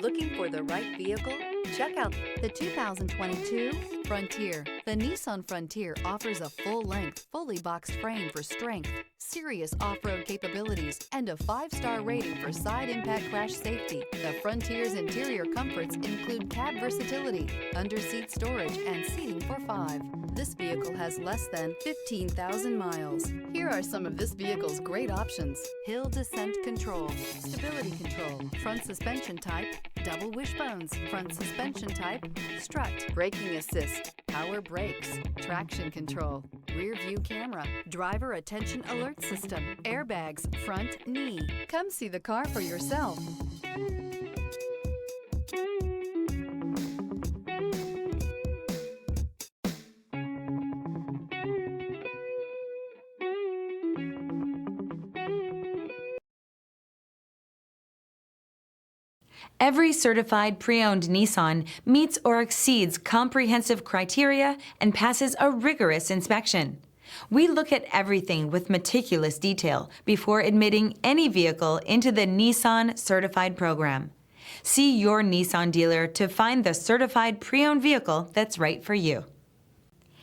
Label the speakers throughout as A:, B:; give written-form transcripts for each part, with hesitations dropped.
A: Looking for the right vehicle? Check out the 2022 Frontier. The Nissan Frontier offers a full-length, fully boxed frame for strength, serious off-road capabilities, and a 5-star rating for side impact crash safety. The Frontier's interior comforts include cab versatility, under-seat storage, and seating for 5. This vehicle has less than 15,000 miles. Here are some of this vehicle's great options: hill descent control, stability control, front suspension type, double wishbones, front suspension type, strut, braking assist, power brakes, traction control, rear view camera, driver attention alert system, airbags, front knee. Come see the car for yourself.
B: Every certified pre-owned Nissan meets or exceeds comprehensive criteria and passes a rigorous inspection. We look at everything with meticulous detail before admitting any vehicle into the Nissan Certified program. See your Nissan dealer to find the certified pre-owned vehicle that's right for you.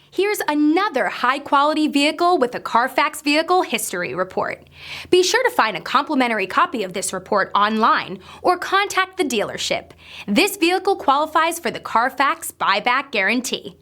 C: Here's another high-quality vehicle with a Carfax Vehicle History Report. Be sure to find a complimentary copy of this report online or contact the dealership. This vehicle qualifies for the Carfax Buyback Guarantee.